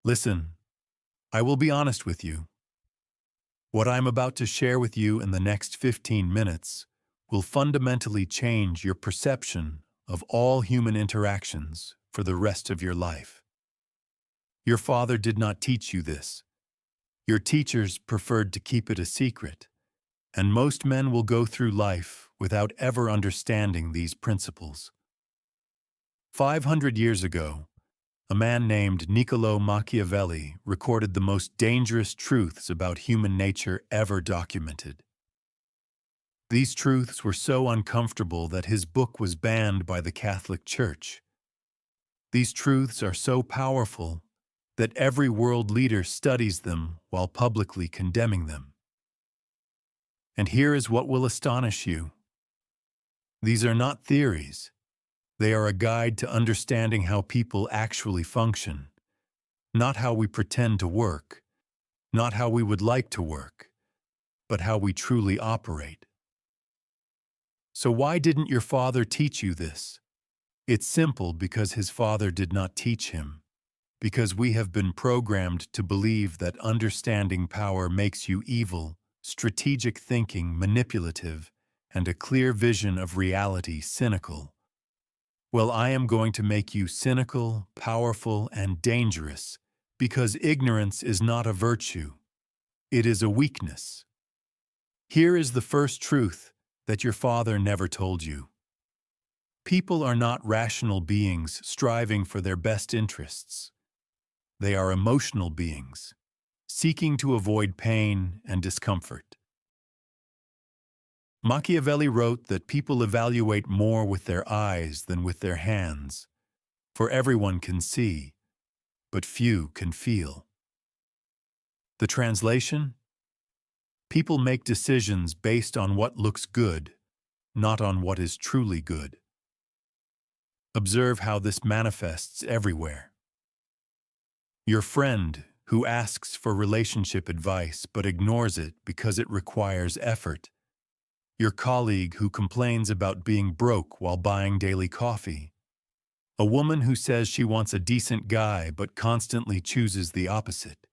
Listen, I will be honest with you. What I'm about to share with you in the next 15 minutes will fundamentally change your perception of all human interactions for the rest of your life. Your father did not teach you this. Your teachers preferred to keep it a secret, and most men will go through life without ever understanding these principles. 500 years ago, a man named Niccolò Machiavelli recorded the most dangerous truths about human nature ever documented. These truths were so uncomfortable that his book was banned by the Catholic Church. These truths are so powerful that every world leader studies them while publicly condemning them. And here is what will astonish you. These are not theories. They are a guide to understanding how people actually function, not how we pretend to work, not how we would like to work, but how we truly operate. So why didn't your father teach you this? It's simple because his father did not teach him, because we have been programmed to believe that understanding power makes you evil, strategic thinking manipulative, and a clear vision of reality cynical. Well, I am going to make you cynical, powerful, and dangerous, because ignorance is not a virtue. It is a weakness. Here is the first truth that your father never told you. People are not rational beings striving for their best interests. They are emotional beings, seeking to avoid pain and discomfort. Machiavelli wrote that people evaluate more with their eyes than with their hands, for everyone can see, but few can feel. The translation? People make decisions based on what looks good, not on what is truly good. Observe how this manifests everywhere. Your friend who asks for relationship advice but ignores it because it requires effort. Your colleague who complains about being broke while buying daily coffee. A woman who says she wants a decent guy but constantly chooses the opposite.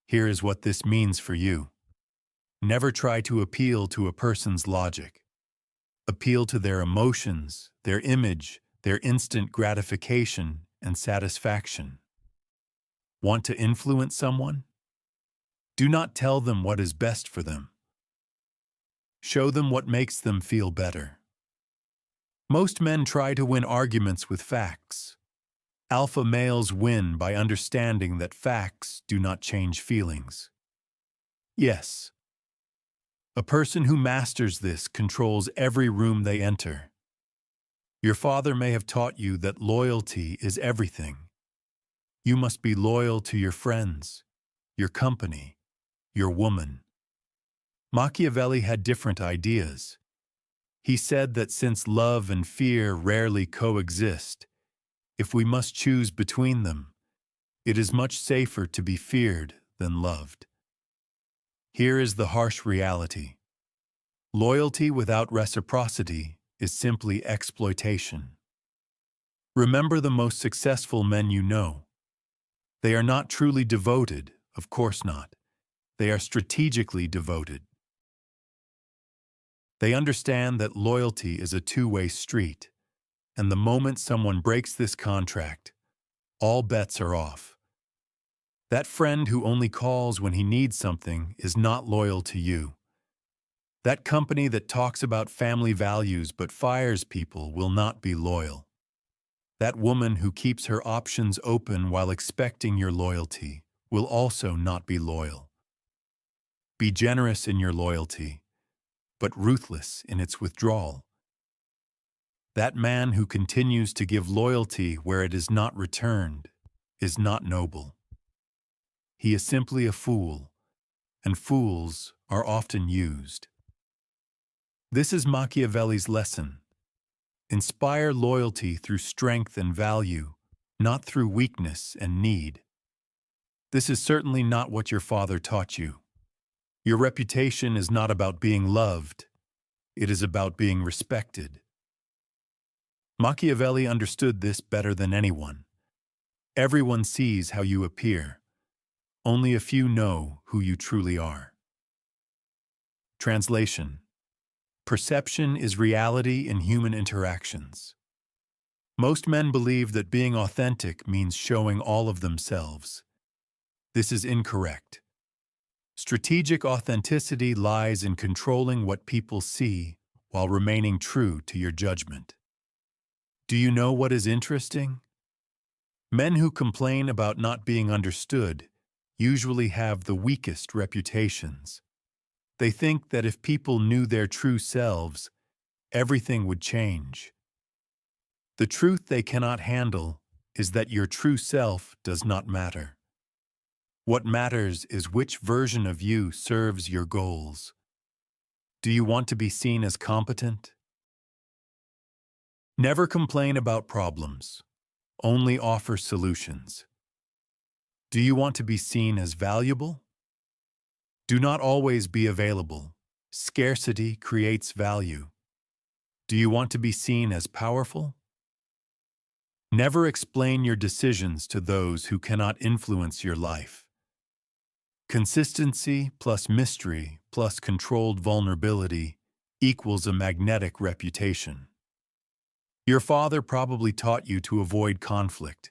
Here is what this means for you. Never try to appeal to a person's logic. Appeal to their emotions, their image, their instant gratification and satisfaction. Want to influence someone? Do not tell them what is best for them. Show them what makes them feel better. Most men try to win arguments with facts. Alpha males win by understanding that facts do not change feelings. Yes. A person who masters this controls every room they enter. Your father may have taught you that loyalty is everything. You must be loyal to your friends, your company, your woman. Machiavelli had different ideas. He said that since love and fear rarely coexist, if we must choose between them, it is much safer to be feared than loved. Here is the harsh reality. Loyalty without reciprocity is simply exploitation. Remember the most successful men you know. They are not truly devoted, of course not. They are strategically devoted. They understand that loyalty is a two-way street, and the moment someone breaks this contract, all bets are off. That friend who only calls when he needs something is not loyal to you. That company that talks about family values but fires people will not be loyal. That woman who keeps her options open while expecting your loyalty will also not be loyal. Be generous in your loyalty, but ruthless in its withdrawal. That man who continues to give loyalty where it is not returned is not noble. He is simply a fool, and fools are often used. This is Machiavelli's lesson. Inspire loyalty through strength and value, not through weakness and need. This is certainly not what your father taught you. Your reputation is not about being loved. It is about being respected. Machiavelli understood this better than anyone. Everyone sees how you appear. Only a few know who you truly are. Translation: perception is reality in human interactions. Most men believe that being authentic means showing all of themselves. This is incorrect. Strategic authenticity lies in controlling what people see while remaining true to your judgment. Do you know what is interesting? Men who complain about not being understood usually have the weakest reputations. They think that if people knew their true selves, everything would change. The truth they cannot handle is that your true self does not matter. What matters is which version of you serves your goals. Do you want to be seen as competent? Never complain about problems. Only offer solutions. Do you want to be seen as valuable? Do not always be available. Scarcity creates value. Do you want to be seen as powerful? Never explain your decisions to those who cannot influence your life. Consistency plus mystery plus controlled vulnerability equals a magnetic reputation. Your father probably taught you to avoid conflict,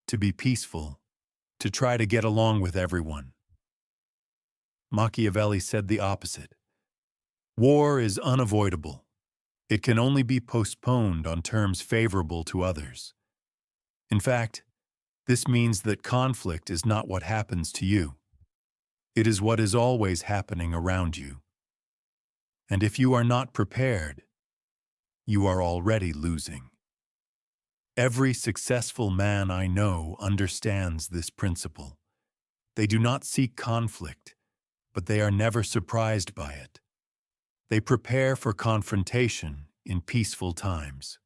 to be peaceful, to try to get along with everyone. Machiavelli said the opposite. War is unavoidable. It can only be postponed on terms favorable to others. In fact, this means that conflict is not what happens to you. It is what is always happening around you. And if you are not prepared, you are already losing. Every successful man I know understands this principle. They do not seek conflict, but they are never surprised by it. They prepare for confrontation in peaceful times.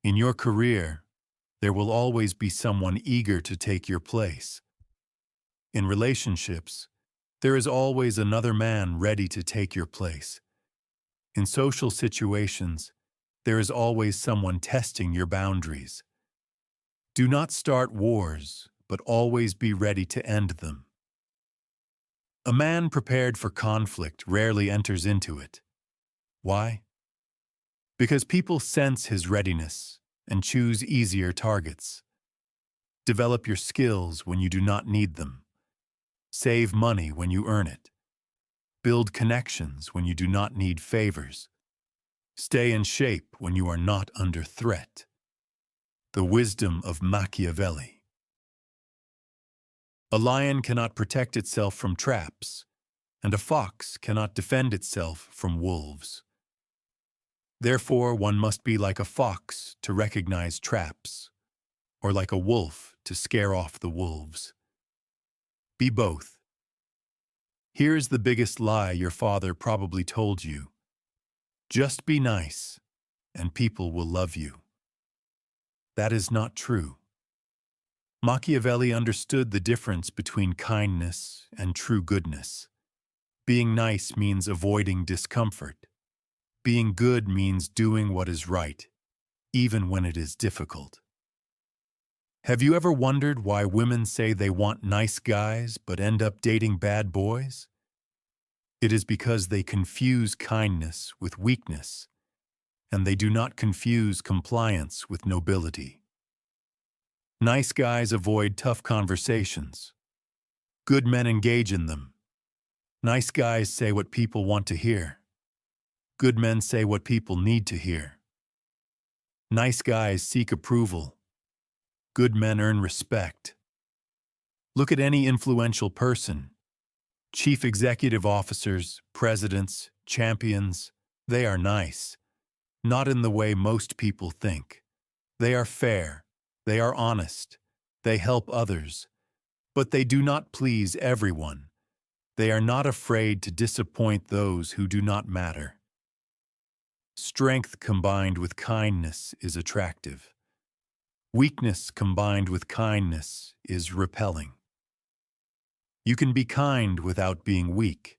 In your career, there will always be someone eager to take your place. In relationships, there is always another man ready to take your place. In social situations, there is always someone testing your boundaries. Do not start wars, but always be ready to end them. A man prepared for conflict rarely enters into it. Why? Because people sense his readiness and choose easier targets. Develop your skills when you do not need them. Save money when you earn it. Build connections when you do not need favors. Stay in shape when you are not under threat. The wisdom of Machiavelli. A lion cannot protect itself from traps, and a fox cannot defend itself from wolves. Therefore, one must be like a fox to recognize traps, or like a wolf to scare off the wolves. Be both. Here is the biggest lie your father probably told you. Just be nice, and people will love you. That is not true. Machiavelli understood the difference between kindness and true goodness. Being nice means avoiding discomfort. Being good means doing what is right, even when it is difficult. Have you ever wondered why women say they want nice guys but end up dating bad boys? It is because they confuse kindness with weakness, and they do not confuse compliance with nobility. Nice guys avoid tough conversations. Good men engage in them. Nice guys say what people want to hear. Good men say what people need to hear. Nice guys seek approval. Good men earn respect. Look at any influential person. Chief executive officers, presidents, champions, they are nice. Not in the way most people think. They are fair. They are honest. They help others. But they do not please everyone. They are not afraid to disappoint those who do not matter. Strength combined with kindness is attractive. Weakness combined with kindness is repelling. You can be kind without being weak.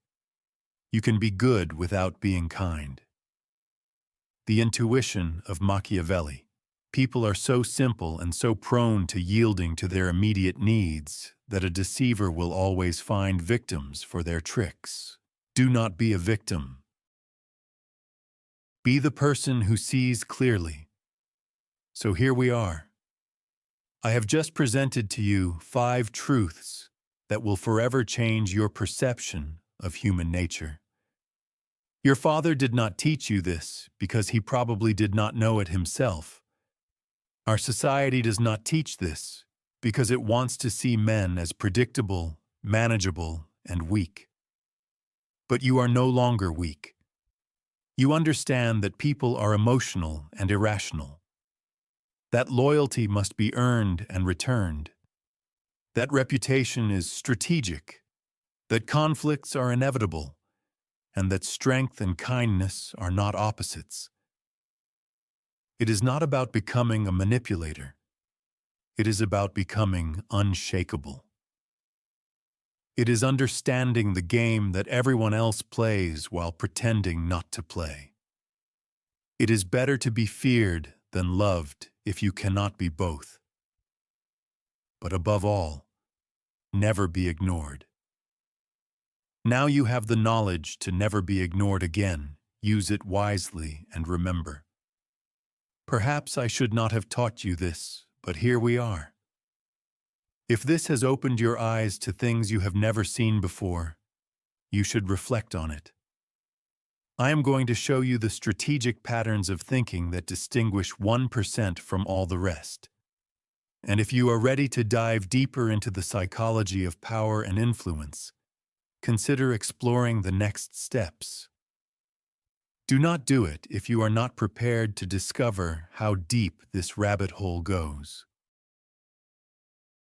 You can be good without being kind. The intuition of Machiavelli. People are so simple and so prone to yielding to their immediate needs that a deceiver will always find victims for their tricks. Do not be a victim. Be the person who sees clearly. So here we are. I have just presented to you 5 truths that will forever change your perception of human nature. Your father did not teach you this because he probably did not know it himself. Our society does not teach this because it wants to see men as predictable, manageable, and weak. But you are no longer weak. You understand that people are emotional and irrational, that loyalty must be earned and returned, that reputation is strategic, that conflicts are inevitable, and that strength and kindness are not opposites. It is not about becoming a manipulator. It is about becoming unshakable. It is understanding the game that everyone else plays while pretending not to play. It is better to be feared than loved if you cannot be both. But above all, never be ignored. Now you have the knowledge to never be ignored again. Use it wisely and remember. Perhaps I should not have taught you this, but here we are. If this has opened your eyes to things you have never seen before, you should reflect on it. I am going to show you the strategic patterns of thinking that distinguish 1% from all the rest. And if you are ready to dive deeper into the psychology of power and influence, consider exploring the next steps. Do not do it if you are not prepared to discover how deep this rabbit hole goes.